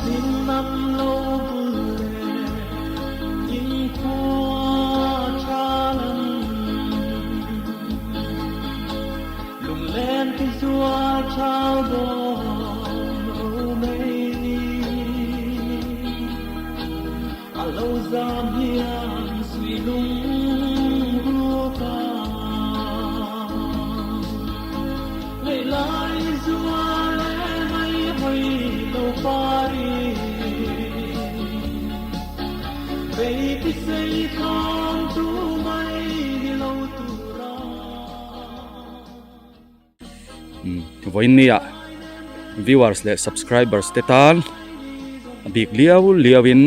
tin năm lâu vui nhưng qua cha lân lùng lênที่สัวชาวดอนโอเมนีอาโลซามเฮียนสุยลุงรูกาให้ลายสัวและให้หอยโลปารีไปที่ใส่ทองตูไม่ดีโลตูราวันนี้viewers และ subscribers เตตันบิกเลียววิน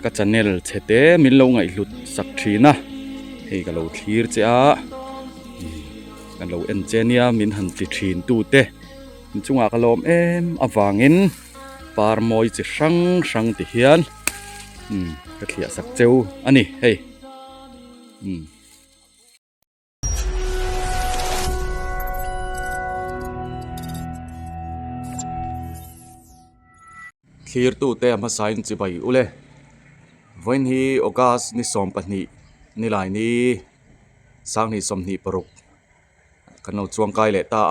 กับ channel เชเตมินลงไงหลุดสักทีนะให้กันเราทีร์จ้ากันเราเอนเจเนียมินหันติทีนตูเตมินจุงอากลมอวางินปาร์มอยจิช่างติเฮียนก็เขียสักเจ้าอันนี้เฮ้ยทีร์ตูเตมาสายนจิบายอุเลวันนี้โอกาสนิสอมปนีนิลายนี้สร้างนิสอมนีปรุกกันเอาจวงไกลเลตา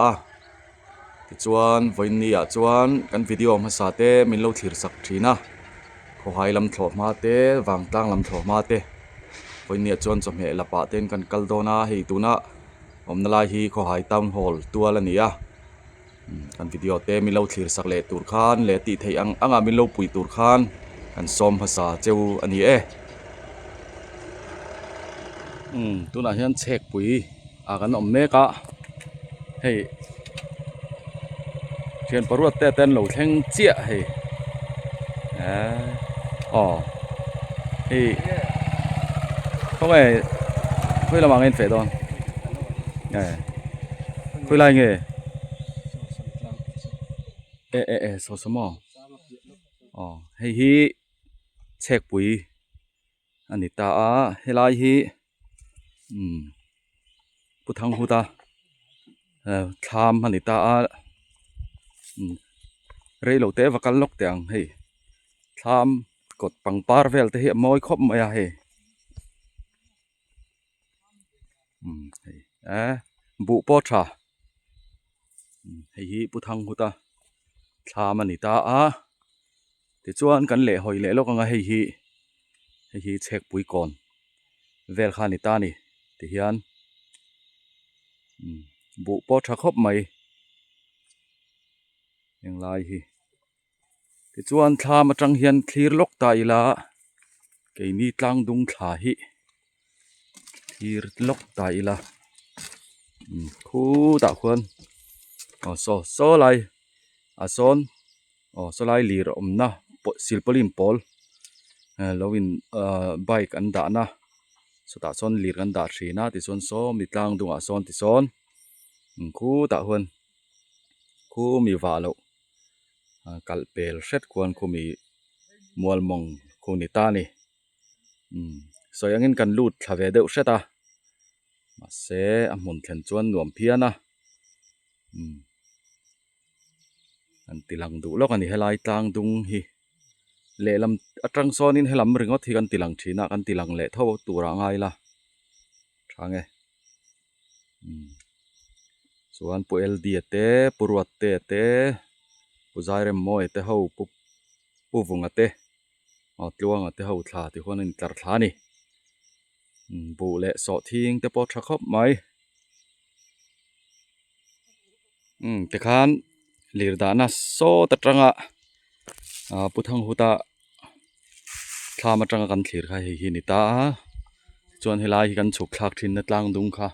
ที่จวนวันนี้จวนกันวิดีโอมาสาเตมินเล่าทีร์สักทีนะขอให้ลำถอมาเตวางตั้งลำถอมาเตวันนี้จวนสมัยละปะเต้นกันกัลโดนาให้ตูนะผมนลายฮีขอให้ตาวน์ฮอลตัวละนี้กันวิดีโอเตมินเล่าทีร์สักเลตูร์คานเลติไทยมินเล่าปุยตูร์คานกันซ้อมภาษาเจ้าอันนี้ตัวนั้นฉันเช็คปุยกันอมเมกะเฮ้ยเชียนปรวดเต้นเหล่าแทงเจี๊ยเฮ้ยเฮ้ยเขาไงคุยละมังเงินเฟดอนคุยอะไรเงี้ยสอสมอเฮ้ยเช็คปุยอันนี้ตาเฮลัยฮีพุทธังหูตาทามอันนี้ตาเรื่องเหล่าเตะวักันล็อกเตียงเฮ้ยทามกดปังปาร์เวลเตะมอยคบมาเฮ้ยบุปผาเฮ้ยพุทธังหูตาทามอันนี้ตาที่จวนกันเละหอยเละล็อกกันเฮ้ยเช็คปุยก่อนเวลขานิตานี่ที่เฮียนบุปผาคบไหมยังไงที่จวนทามาจังเฮียนคลีร์ล็อกตายละเกยนี่ตั้งดุงขาหิคลีร์ล็อกตายละคู่ตาควรโซไลโซไลลีรอมนะซิลปลิมปอลเราวินไบค์อันดานะสุดท้ายส่วนลีกันดาชีนะที่ส่วนโซมีตั้งดุงส่วนที่ส่วนคู่ตาควรคู่มีวาโลกัลเปลเซตควรคู่มีมัวมองคู่นิตานี่สวยงั้นกันลูดทาเวเดอเซตมาเสอมุนเทนจวนหน่วมเพียนะอันติลังดูแล้วกันนี่ให้ลายตั้งดุงฮีเล่ลำจังโซนินให้ลำเรื่องว่าที่กันติลังชีนะกันติลังเละเท่าตัวร่างไงล่ะช่างไงส่วนปูเอลดีเตปูรัวเตปูใจเริ่มมอยเตเขาปูวงเตตัวงเตเขาท่าที่คนนี้ตรท่านี่ปูเละสอทิ้งเตปอชักคบไหมแต่ขันเลียดานะโซตะจังพุทธังหูตาท่ามาจังกันเลียร์ค่ะหินิตาจวนเฮลายกันฉุกคลักทินนัดลังดุงค่ะ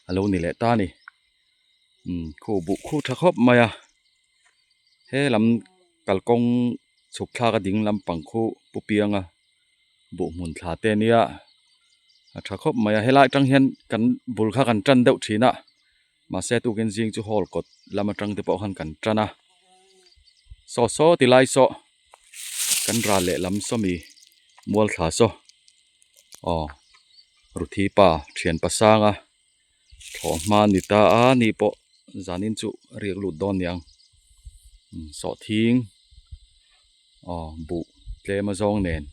ฮัลโหลนี่แหละตานี่คู่บุคู่ทักคบมาเฮ้ลำกัลกงฉุกคลักดิ่งลำปังคู่ปุเปียงบุมุนท่าเตเนียทักคบมาเฮลายจังเฮียนกันบุลข้ากันจันเดาชีนะมาเซตุกันจิงจูฮอลกดลำมาจังเตปอกันกันจันนะโซติไลโซกันราเละลำโซมีมัวขาโซรุทีป่าเทียนภาษาถอมานิตานี่ปอจานินจุเรียกหลุดดอนยังสอทิ้ง บุเตลมาซองแนน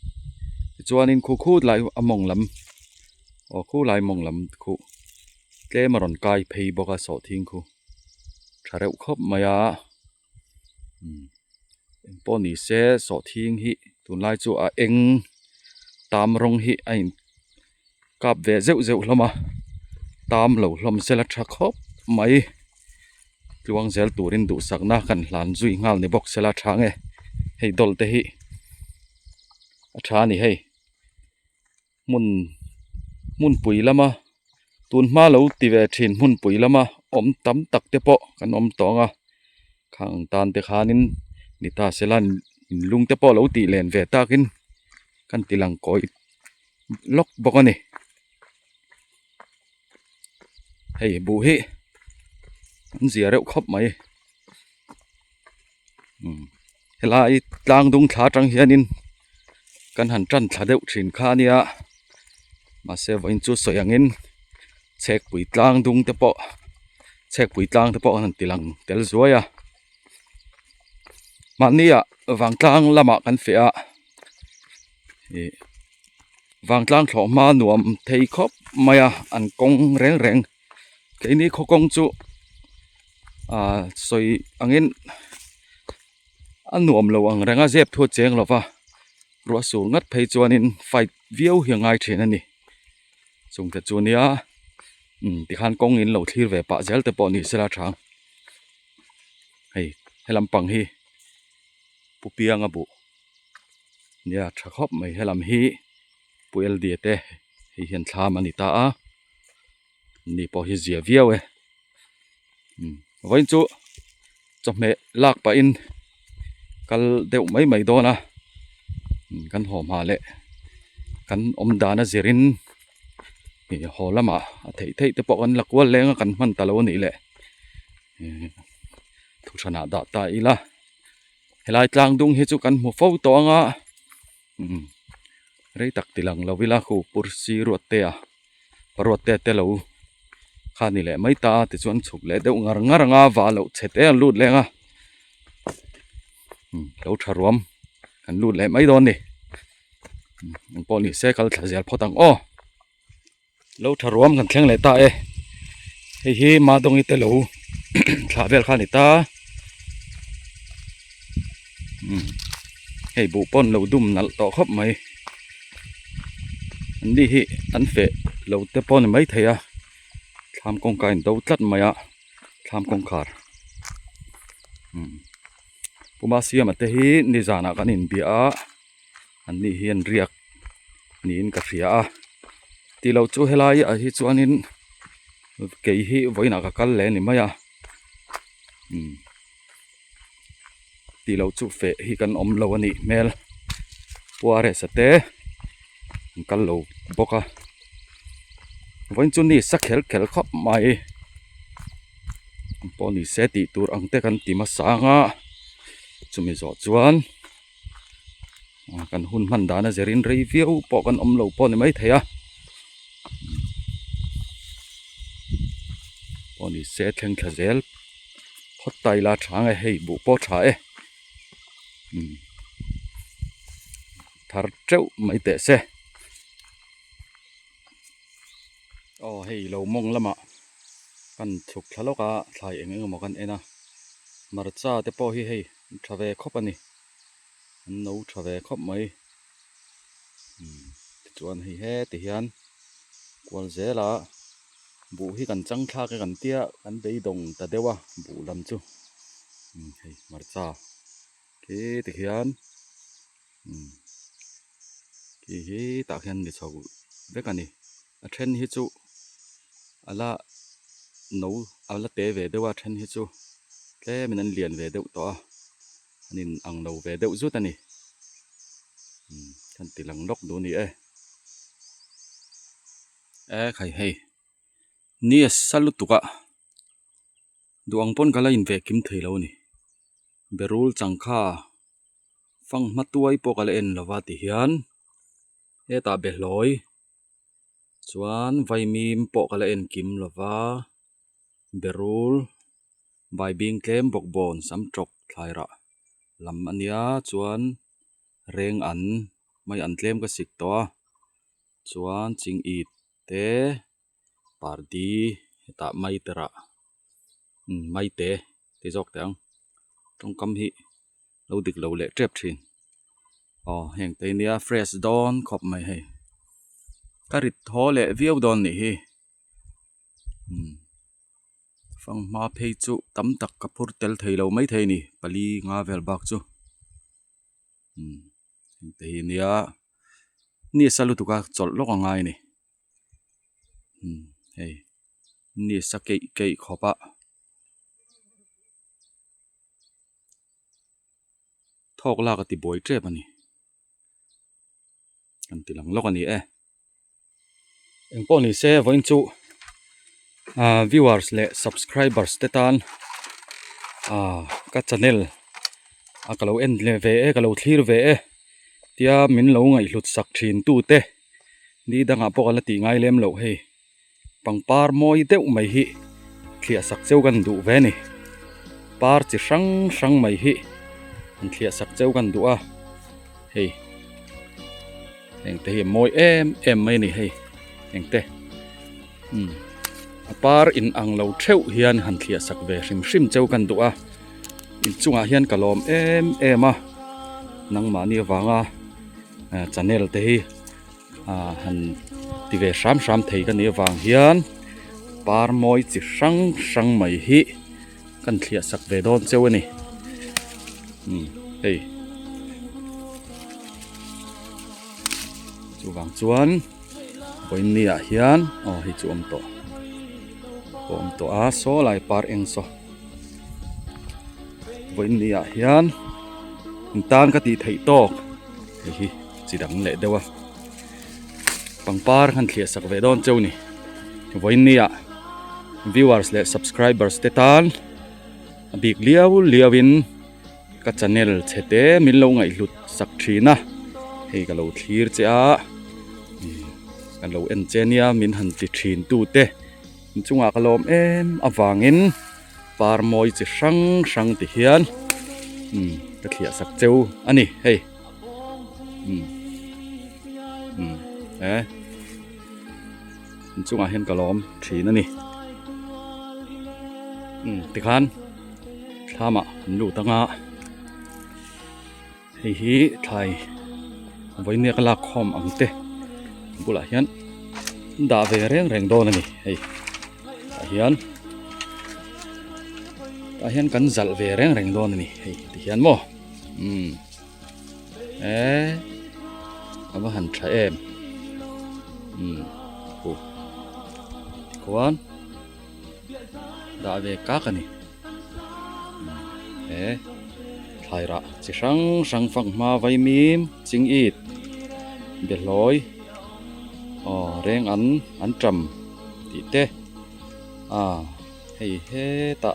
จวนนินคู่หลายอมงลำคู่หลายมงลำคู่เตลมารอนกายเพย์บอกสอทิ้งคู่ชาเร็วครบมายาปอนี่เสสอทิ้งฮิตุนไลจูเองตามรงฮิไอกับเวเจ้าละมาตามเหล่าลมเสลชักครบไม่จวงเซลตูรินดูสักนักันหลานจุยงาลในบอกเสลชังให้ดอลเตฮิชานี่ให้มุนปุ๋ยละมาตุนมาเหล่าตีเวทินมุนปุ๋ยละมาอมตำตักเตปะกันอมตองข้างตานเตขานินนิตาเซลันลุงเตปะเหล่าตีเลนเวตากินกันติลังกอยล็อกบอกนี่ให้บุเฮอันเสียเร็วครบไหมเฮลาอีตางดุงขาจังเฮียนินกันหันจันทาเดวชินข้าเนี่ยมาเซวินจุดสวยงินเช็คปุ๋ยตางดุงเตปะเช็คปุ๋ยตางเตปะนันติลังเตลสวยมันนี่วางตางละมากันเฟียวางตางของมาหนวมเทครบมาอันกงแรงแค่นี้เขากงจุสวยอังอินอันหนวมเราอังแรงเจ็บทั่วเจียงเราว่ารัวสูงงัดเพย์จวนินไฟวิวเหี่ยงไงเช่นนี่ส่งแต่จวนนี้ที่ขันกงอินเราที่เวปะเจลแต่ปอนี่เสลาช้างให้ลำปังฮีผู้เปียงบุเนี่ยชักครบไม่ให้ลำฮีผู้เอลดีเตะให้เห็นทามันนี่ตานี่พอฮีเสียวิววันจุจะเมลากไปอินกันเดี๋ยวไม่โดนนะกันหอมหาเละกันอมดานะเจรินหอละมาเทแต่ปอกันลักวัวแรงกันมันตะลวนี่แหละทุกชนะดาตาอีละเฮลายกลางดุงเฮจุกันหัวเฝ้าตัวงะเรตักติลังลาวิลาคูปุรสีรวดเตะปรวดเตะเตลาข้านี่แหละไม่ตาติจวนฉุกเละเดี๋ยวงาว่าเราเฉดเตะลูดแรงเราชารวมกันลูดแหละไม่โดนนี่ปอนี่เสกัลทะเจลพอตังเราชารวมกันแข่งเลยตาเฮ้มาตรงนี้เตลูชาเวลข้านี่ตาให้บุปนเราดุมนัลต่อครบไหมอันนี้อันเฟะเราเตปอนไม่เทียทำกองการเราตัดไหมทำกองขาดผมมาเสียมาเตะนิจานากันอินเบียอันนี้เฮียนเรียกนี่อินกัดเสียที่เราจูเฮลายฮิจวนินเกี่ยไว้นักกันเลยนี่ไหมที่เราจูเฟะฮิกันอมเราวันนี้เมลปัวเรสเตะกันเราบอกวันจุนี่สักเคลครับไม่ปอนี่เสติตัวอังเตกันติมาสางจุมิจอดจวนกันหุ่นมันดานะเจรินรีวิวปอกันอมเราปอนี่ไม่เทียปอนี่เสตแข่งขเจลพอดไตลาช้างให้บุปอชายทาร์เจ้าไม่เตะเสให้เรามองละมากันฉุกทะเลาะกันทายเองมากันนะมาร์จ้าแต่พอให้ทว่าคบอันนี้นู้ทว่าคบไหมจวนให้ติฮันกวนเจละบุให้กันจังท่ากันเตี้ยกันไปดงแต่เดี๋ยวบุลำจูให้มาร์จ้าติฮันตาเห็นดิชาวเด็กกันนี่เทรนฮิจูalla nấu alla té về đâu thân hết chú thế mình ăn liền về đâu to nên ăn nấu về đâu rút anh thân tỷ lăng lóc đồ nè khai hay nia salut tuka duang pon kala in ve kim thei lo ni berul changkha phang matuai po kala en lawa ti hian eta be hloi chuan vai mim po kala en kim lova berul vai bing tlem bok bon sam trok thlaira lam ania chuan reng an mai an tlem ka sik to chuan ching it te pardi ta mai tera mai te jok tang trong kam hi lo dik lo le trep thin heng te nia fresh don khop mai hei karit tho le viau don ni hi phang ma phei chu tam tak ka phur tel thei lo mai thei ni pali nga vel bak chu heng te nia ni salu tu ka chol lok angai ni hei ni sakei kei khopa thok la ka ti boi trep ani kan ti lang lok ani eng po ni se voin chu viewers le subscribers te tan ka channel akalo end le ve akalo thlir ve tia min lo ngai hlut sak thin tu te ni danga pokala ti ngai lem lo hei pangpar moi deuh mai hi thlia sak cheu kan du ve ni par chi sang mai hi an thlia sak cheu kan du a hei eng te hi moi em mai ni hei eng te par in ang lo theu hian han thlia sak ve hrim cheu kan du a in chunga hian kalom em a nang mani wanga channel te hi han ti ve sam thei kan ni wang hian par moi chi sang mai hi kan thlia sak ve don cheu ani hei chu wang chuan voin nia hian hi chu om to a so lai par eng so voin nia hian tan ka ti thei tok hi chidang le dewa pangpar han thlia sak ve don cheu ni voin nia viewers le subscribers te tan big liawin ka channel chete min lo ngai hlut sak thina hei ka lo thlir che a kan lo en chenia min han ti thin tu te chunga kalom awangin par moi chi sang ti hian ka thlia sak cheu ani hei chunga hian kalom thin ani tikhan thlama lu tanga hei hi thai voine kala khom angte bula hian da ve reng don ani hei hian kan zal ve reng don ani hei ti hian mo aba han tha em kwan da ve ka kani thai ra chi sang phang ma vai mim ching it be loi reng an tram ti te hei he ta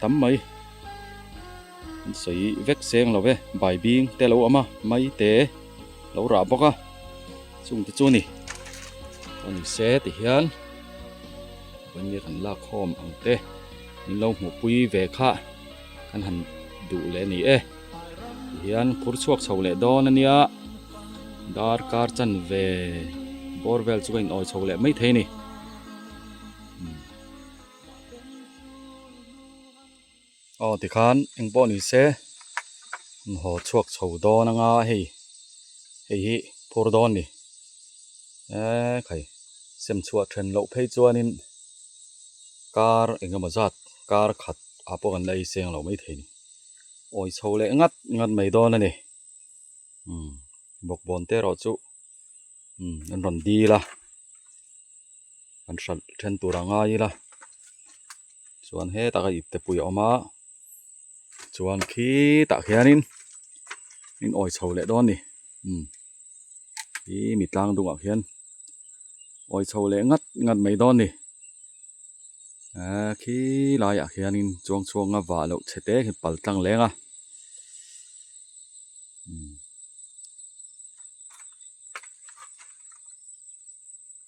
tam mai soi vek seng lo ve bai bing te lo ama mai te lo ra boka chung te chu ni oni se ti hian ban ni kan la khom ang te min lo mu pui ve kha kan han du le ni hian phur chuak chho le don ania dar kar chan ve borvel chu in oi chho le mai thei ni ti khan eng po ni se ho chuak chho don anga hei hi phur don ni khai sem chua then lo phei chuanin kar engama zat kar khat apo kan lei seng lo mai thei ni oi chho le ngat mai don ani bok bon te ro chu an ron di la an sal then turanga i la chuan he ta ka ip te pui oma chuan khi ta khianin in oi chho le don ni hi mitlang dunga khian oi chho le ngat mai don ni khi lai a khianin chuang a wa lo chete hi pal tlang lenga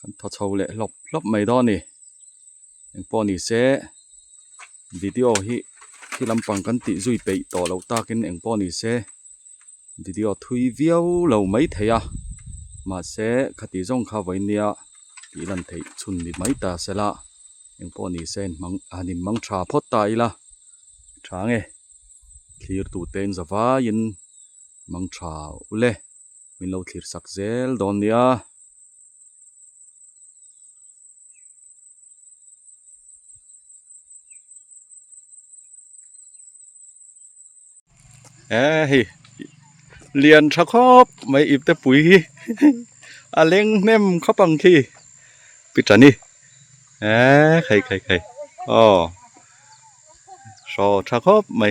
kan tho chho le lop mai don ni eng po ni se video hi ที่ลำปังกันติจุยไปต่อเราตากินเองป้อนี่เซดิเดียวทุยเวียวเราไม่เทียมาเซคติจงข้าไว้เนี่ยที่ลันเทชุนนิไม่ตาเสละเองป้อนี่เซนมังอันนี้มังชาพอตายละช้างเคลียร์ตูเต็นจะฟ้ายินมังชาอุเล่มินเราเคลียร์สักเซลดอนเนี่ยเรียนชะครบไม่อิบแต่ปุ๋ยอาเล้งเน่มเข้าปังขี้ปิดจานี่ใครอ๋อชอชะครบไม่